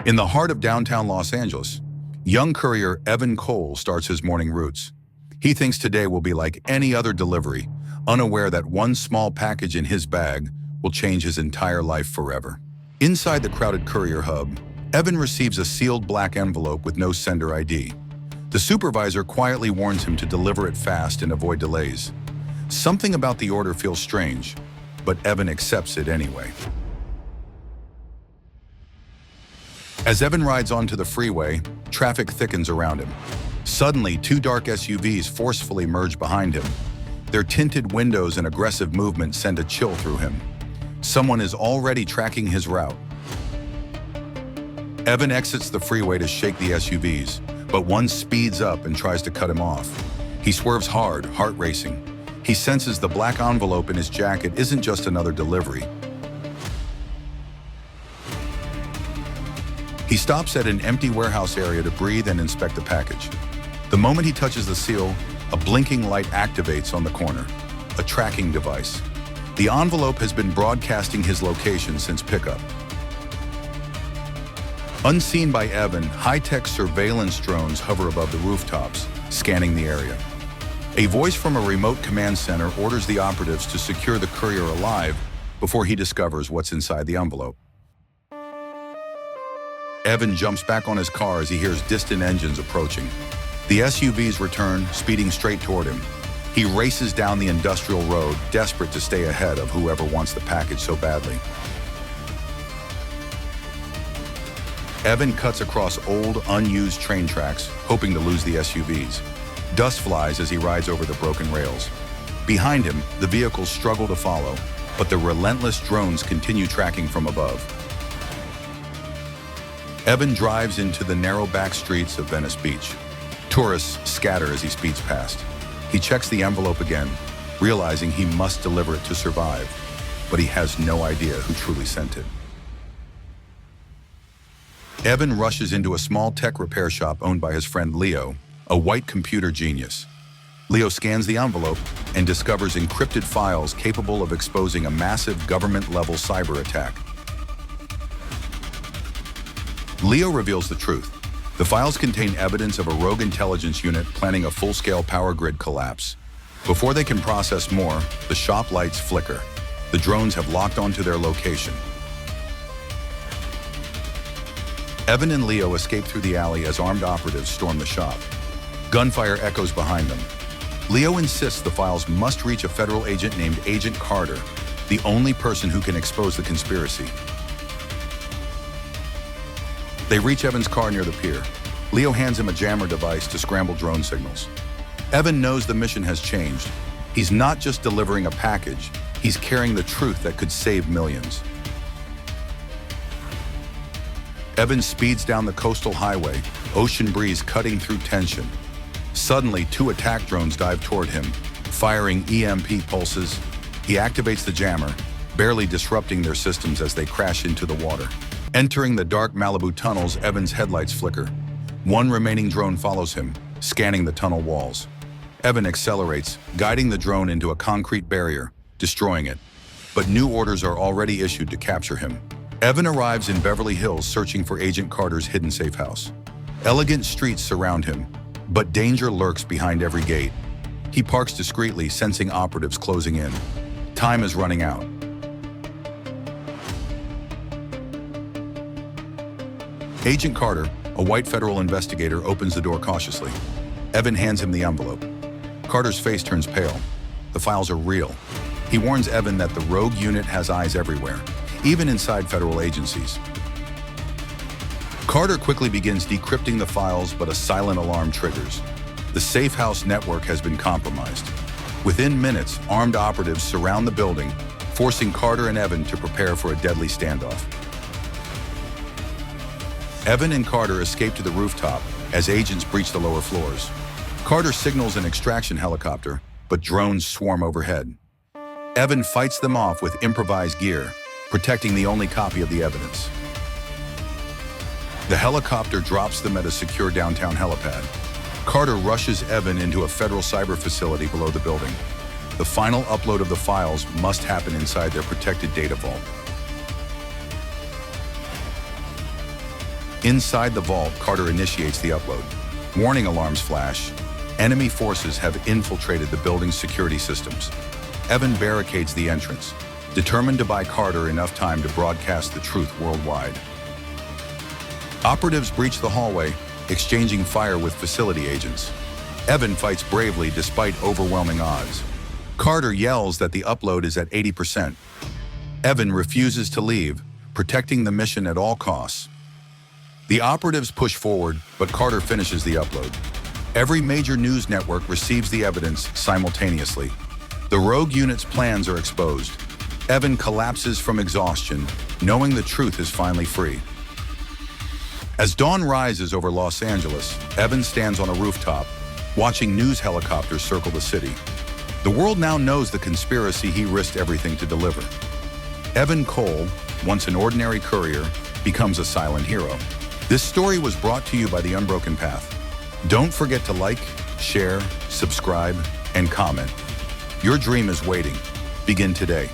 In the heart of downtown Los Angeles, young courier Evan Cole starts his morning routes. He thinks today will be like any other delivery, unaware that one small package in his bag will change his entire life forever. Inside the crowded courier hub, Evan receives a sealed black envelope with no sender ID. The supervisor quietly warns him to deliver it fast and avoid delays. Something about the order feels strange, but Evan accepts it anyway. As Evan rides onto the freeway, traffic thickens around him. Suddenly, two dark SUVs forcefully merge behind him. Their tinted windows and aggressive movement send a chill through him. Someone is already tracking his route. Evan exits the freeway to shake the SUVs, but one speeds up and tries to cut him off. He swerves hard, heart racing. He senses the black envelope in his jacket isn't just another delivery. He stops at an empty warehouse area to breathe and inspect the package. The moment he touches the seal, a blinking light activates on the corner, a tracking device. The envelope has been broadcasting his location since pickup. Unseen by Evan, high-tech surveillance drones hover above the rooftops, scanning the area. A voice from a remote command center orders the operatives to secure the courier alive before he discovers what's inside the envelope. Evan jumps back on his car as he hears distant engines approaching. The SUVs return, speeding straight toward him. He races down the industrial road, desperate to stay ahead of whoever wants the package so badly. Evan cuts across old, unused train tracks, hoping to lose the SUVs. Dust flies as he rides over the broken rails. Behind him, the vehicles struggle to follow, but the relentless drones continue tracking from above. Evan drives into the narrow back streets of Venice Beach. Tourists scatter as he speeds past. He checks the envelope again, realizing he must deliver it to survive, but he has no idea who truly sent it. Evan rushes into a small tech repair shop owned by his friend Leo, a white computer genius. Leo scans the envelope and discovers encrypted files capable of exposing a massive government-level cyber attack. Leo reveals the truth. The files contain evidence of a rogue intelligence unit planning a full-scale power grid collapse. Before they can process more, the shop lights flicker. The drones have locked onto their location. Evan and Leo escape through the alley as armed operatives storm the shop. Gunfire echoes behind them. Leo insists the files must reach a federal agent named Agent Carter, the only person who can expose the conspiracy. They reach Evan's car near the pier. Leo hands him a jammer device to scramble drone signals. Evan knows the mission has changed. He's not just delivering a package, he's carrying the truth that could save millions. Evan speeds down the coastal highway, ocean breeze cutting through tension. Suddenly, two attack drones dive toward him, firing EMP pulses. He activates the jammer, barely disrupting their systems as they crash into the water. Entering the dark Malibu tunnels, Evan's headlights flicker. One remaining drone follows him, scanning the tunnel walls. Evan accelerates, guiding the drone into a concrete barrier, destroying it. But new orders are already issued to capture him. Evan arrives in Beverly Hills searching for Agent Carter's hidden safe house. Elegant streets surround him, but danger lurks behind every gate. He parks discreetly, sensing operatives closing in. Time is running out. Agent Carter, a white federal investigator, opens the door cautiously. Evan hands him the envelope. Carter's face turns pale. The files are real. He warns Evan that the rogue unit has eyes everywhere, even inside federal agencies. Carter quickly begins decrypting the files, but a silent alarm triggers. The safe house network has been compromised. Within minutes, armed operatives surround the building, forcing Carter and Evan to prepare for a deadly standoff. Evan and Carter escape to the rooftop as agents breach the lower floors. Carter signals an extraction helicopter, but drones swarm overhead. Evan fights them off with improvised gear, protecting the only copy of the evidence. The helicopter drops them at a secure downtown helipad. Carter rushes Evan into a federal cyber facility below the building. The final upload of the files must happen inside their protected data vault. Inside the vault, Carter initiates the upload. Warning alarms flash. Enemy forces have infiltrated the building's security systems. Evan barricades the entrance, determined to buy Carter enough time to broadcast the truth worldwide. Operatives breach the hallway, exchanging fire with facility agents. Evan fights bravely despite overwhelming odds. Carter yells that the upload is at 80%. Evan refuses to leave, protecting the mission at all costs. The operatives push forward, but Carter finishes the upload. Every major news network receives the evidence simultaneously. The rogue unit's plans are exposed. Evan collapses from exhaustion, knowing the truth is finally free. As dawn rises over Los Angeles, Evan stands on a rooftop, watching news helicopters circle the city. The world now knows the conspiracy he risked everything to deliver. Evan Cole, once an ordinary courier, becomes a silent hero. This story was brought to you by The Unbroken Path. Don't forget to like, share, subscribe, and comment. Your dream is waiting. Begin today.